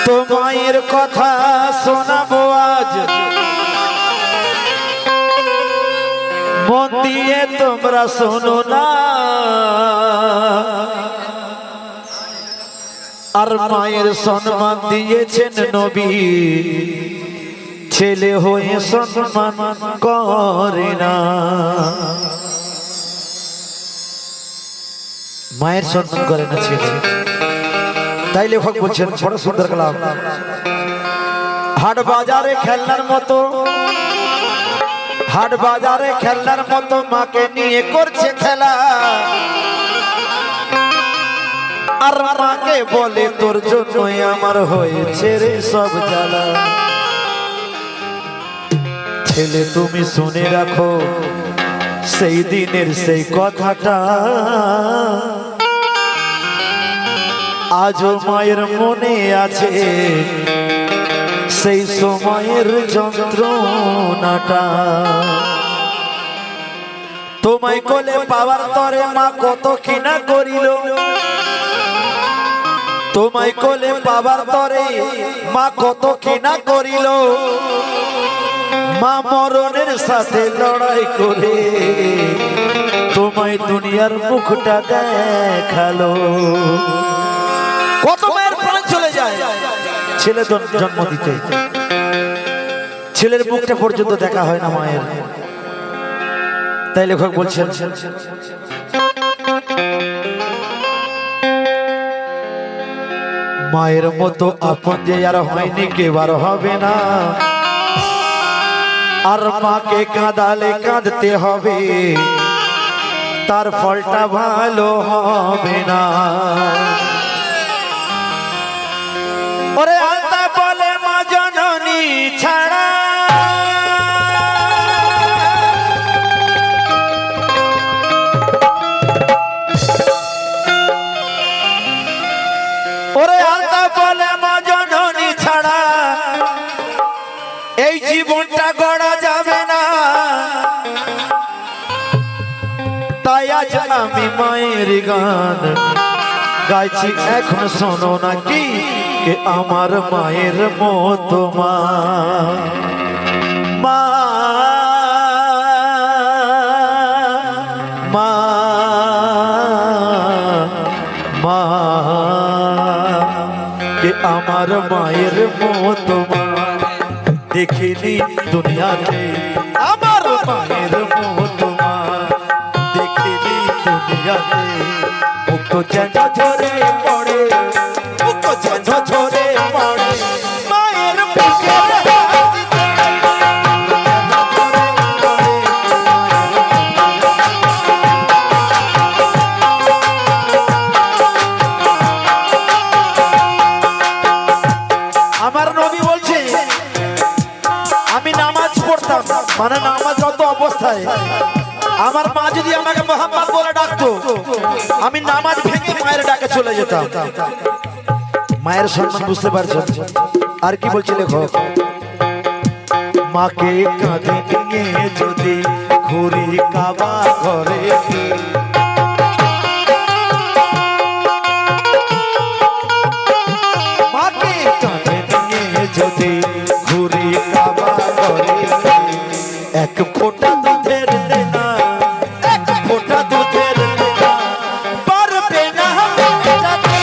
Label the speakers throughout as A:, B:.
A: তোমার কথা শোনাবো আজ মন দিয়ে তোমরা শোনো না। আর মায়ের সম্মান দিয়েছেন নবী, ছেলে হয়ে সম্মান করে না। মায়ের সম্মান করে না ছেলে, তাই লেখক বলছেন বড় সুন্দর কালাম। হাট বাজারে খেলনার মতো, হাট বাজারে খেলনার মতো মাকে নিয়ে করছে খেলা। আর মাকে বলে তোর জন্যই আমার হয়েছে রে সব জ্বালা। ছেলে তুমি শুনে রাখো সেই দিনের সেই কথাটা, আজও মায়ের মনে আছে সেই সময়ের যন্ত্রণাটা। তোমায় কোলে পাওয়ার তরে মা কত কিনা করিল, তোমায় কোলে পাওয়ার তরে মা কত কিনা করিল। মা মরণের সাথে লড়াই করে তোমায় দুনিয়ার মুখটা দেখালো। কত মায়ের প্রাণ চলে যায় ছেলে জন্ম দিতে, ছেলের মুখটা পর্যন্ত দেখা হয় না মায়ের। তাই লেখক বলছেন মায়ের মতো আপন যে আর হয়নি কেবার হবে না। আর মাকে কাঁদালে কাঁদতে হবে, তার ফলটা ভালো হবে না। ওরে আলতা বলে মা জননী ছাড়া, ওরে আলতা বলে মা জননী ছাড়া এই জীবনটা গড়া যাবে না। তাই আজ আমি মায়ের গান গাইছি, এখন শোনো না কি কে আমার মায়ের মতো মা। মা মা মা কে আমার মায়ের মতো মা। দেখিনি দুনিয়াতে আমার মায়ের মতো মা, দেখিনি দুনিয়াতে। মুক্ত যেন ঝরে পড়ে, মুক্ত যেন ঝরে পড়ে মায়ের বুকে। আমার নবী বলছে আমি নামাজ পড়তাম, মানে নামাজরত অবস্থায় আমার মা যদি আমাকে মোহাম্মদ বলে ডাকতো, আমি নামাজ ভেঙে মায়ের ডাকে চলে যেতাম। মায়ের সম্মান বুঝতে পারছেন? আর কি বলছি লেখক, মাকে কাঁধে নিয়ে যদি ঘুরি কাবা ঘরে, মাকে কাঁধে নিয়ে যদি ঘুরি কাবা ঘরে, এক ফোঁটা দুধের দেনা, এক ফোঁটা দুধের দেনা পারবে না মেটাতে।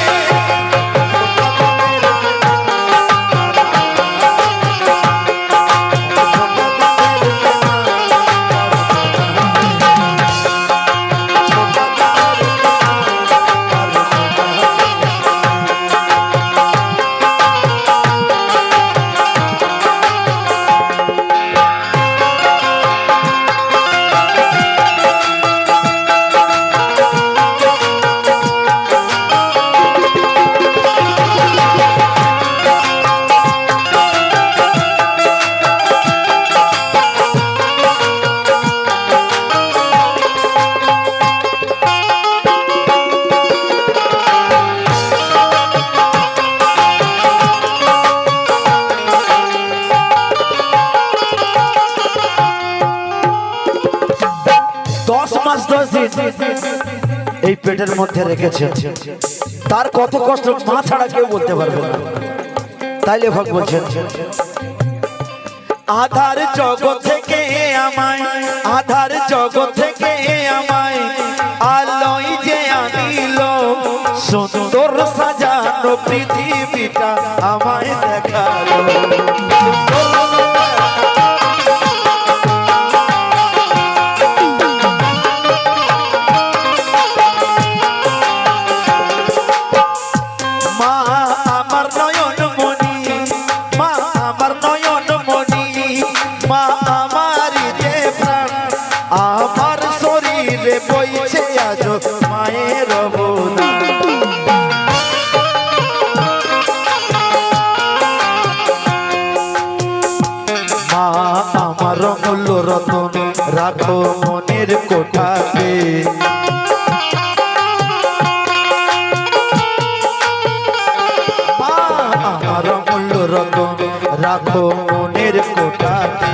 A: এই পেটের মধ্যে রেখেছেন, তার কত কষ্ট মা ছাড়া কেউ বলতে পারবে না। তাইলে ভগ বলছেন আধার জগৎ থেকে আমায়, আধার জগৎ থেকে আমায় আলোয় যে আনিল, সুন্দর সাজানো পৃথিবীটা আমায় দেখালো। মা আমার নয়ন মণি, মা আমার নয়ন মণি, মা আমার যে প্রাণ, আমার শরীরে বইছে আজ মায়ের অবদান। মা আমার মূল্য রতন রাখো মনের কোঠাতে, মা আমার মূল্য রতন রাখো মনের কোঠাতে।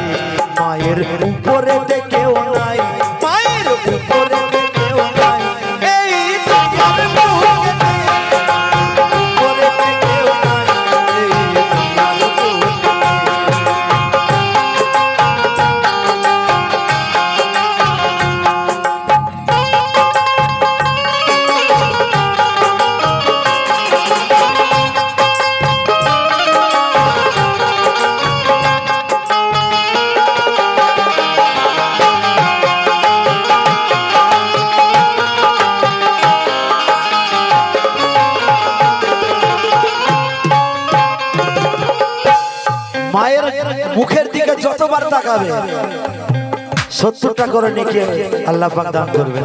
A: মায়ের উপরে কেউ নাই, মায়ের উপরে কেউ নাই, এই দুনিয়ার বুকেতে উপরে কেউ নাই, এই দুনিয়ার বুকেতে। মায়ের মুখের দিকে যতবার তাকাবে 70টা করে নেকি আল্লাহ পাক দান করবে।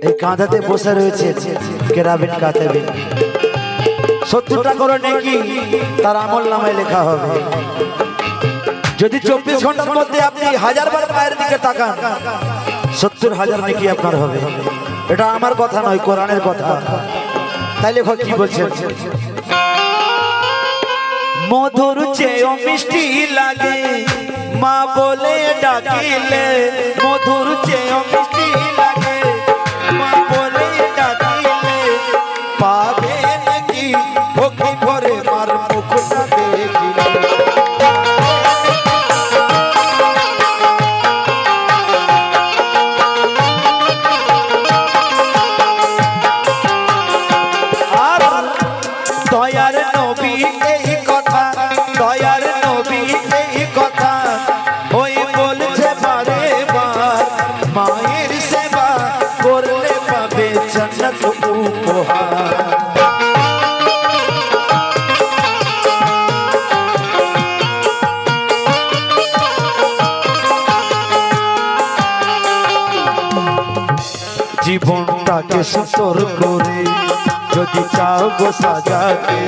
A: এই কাঁধাতে বসে রয়েছে কেরাবিন কাতেবে, 70টা করে নেকি তার আমল নামায় লেখা হবে। যদি 24 ঘন্টার মধ্যে আপনি 1000 বার মায়ের দিকে তাকান 70,000 নেকি আপনার হবে। এটা আমার কথা নয়, কোরআনের কথা। তাই লেখক কি বলছেন, মধুর চেয়েও মিষ্টি লাগে মা বলে ডাকিলে, মধুর চেয়েও মিষ্টি লাগে মা বলে ডাকিলে, পাবে নাকি ভক্তি ভরে মার মুখটা দেখিলে। আর দয়ার নবী এই কথা, দয়ার নবী এই কথা ওই বলছে বারে বার, মায়ের সেবা করলে পাবে জান্নাত উপহার। জীবনটাকে সুন্দর করে যদি চাও গো সাজাতে,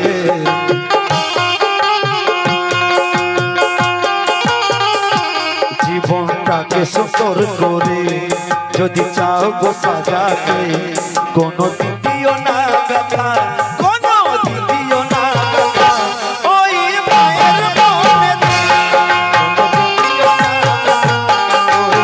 A: জীবনটাকে সুন্দর করে যদি চাও গো সাজাতে, কোনো দিও না ব্যথা, কোনো দিও না ব্যথা, ওই মায়ের মনেতে কোনো দিও না ব্যথা, ওই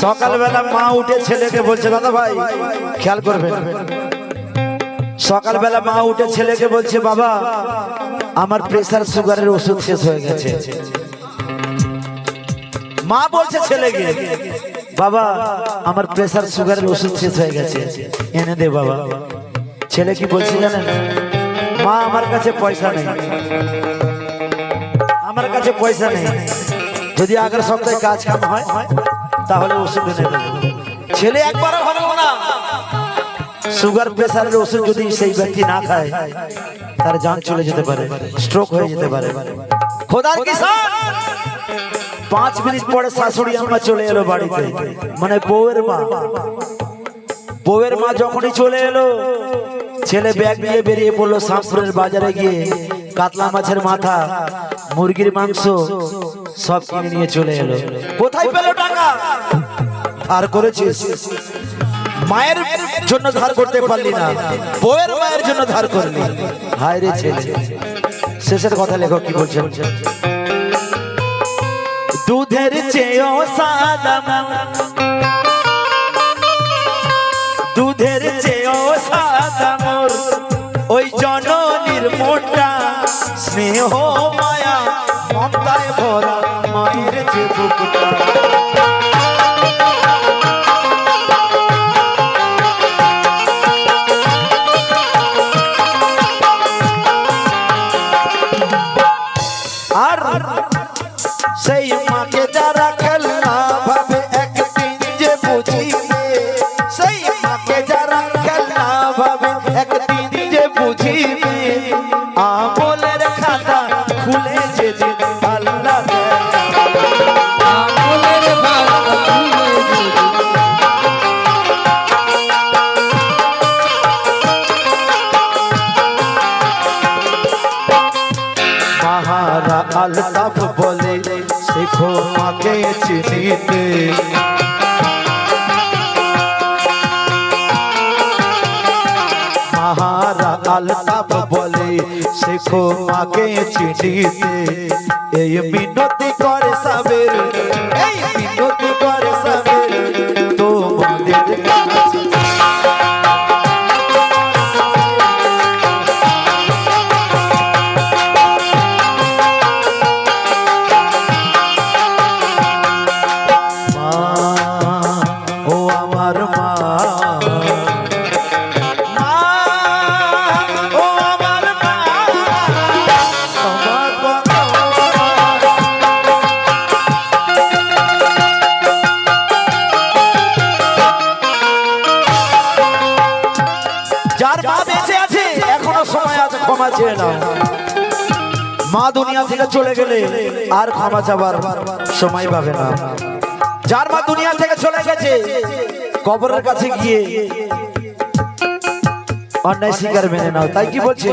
A: সকালবেলা মা উঠে ছেলেকে বলছে, দাদা ভাই খেয়াল করবেন, সকালবেলা মা উঠে ছেলেকে বলছে, বাবা আমার প্রেসার সুগারের ওষুধ শেষ হয়ে গেছে। মা বলছে ছেলেকে, বাবা আমার প্রেসার সুগারের ওষুধ শেষ হয়ে গেছে, এনে দে বাবা। ছেলে কি বলছে জানেন, মা আমার কাছে পয়সা নেই, আমার কাছে পয়সা নেই, যদি আগের সপ্তাহে কাজ কাম হয় তাহলে ওষুধ এনে দেবো। ছেলে একবারও ভাবলো না সুগার প্রেসারের ওষুধ যদি সেই ব্যক্তি না খায় তার জান চলে যেতে পারে, স্ট্রোক হয়ে যেতে পারে। খোদার কিসান 5 মিনিট পরে শাশুড়ি আম্মা চলে এলো বাড়িতে, মানে বউয়ের মা। বউয়ের মা যখনই চলে এলো ছেলে ব্যাগ নিয়ে বেরিয়ে পড়লো শ্যামপুরের বাজারে গিয়ে কাতলা মাছের মাথা, মুরগির মাংস সব কিনে নিয়ে চলে এলো। কোথায় পেল টাকা? ধার করেছিস, মায়ের জন্য ধার করতে পারলি না, বউয়ের মায়ের জন্য ধার করলি। হায় রে ছেলে। শেষের কথা লেখক কি বলছেন? দুধের চেয়েও সাদা, দুধের চেয়েও সাদা মোর ওই জননীর মোটা, স্নেহ মায়া মমতায় ভরা মায়ের যে বুকটা। আর সেই মাকে যারা খেলনা ভাবে একদিন যে বুঝিবে, সেই মাকে যারা খেলনা ভাবে একদিন যে বুঝিবে, আমলের খাতা খুলে যে দিন আল্লাহ আমলের খাতা খুলে যে মাহারা আলতাফ বলে শেখো মাকে চিনিতে, মাহারা আলতাফ বলে শেখো মাকে চিনিতে। এই মিনতি করে সাবের, এই মিনতি করে সাবের তোমাদের কাছে। যার মা বেঁচে আছে এখনো সময় আছে, ক্ষমা চেয়ে নাও। মা দুনিয়া থেকে চলে গেলে আর ক্ষমা চাবার সময় পাবে না। যার মা দুনিয়া থেকে চলে গেছে কবরের কাছে গিয়ে অন্যায় স্বীকার মেনে নাও। তাই কি বলছে?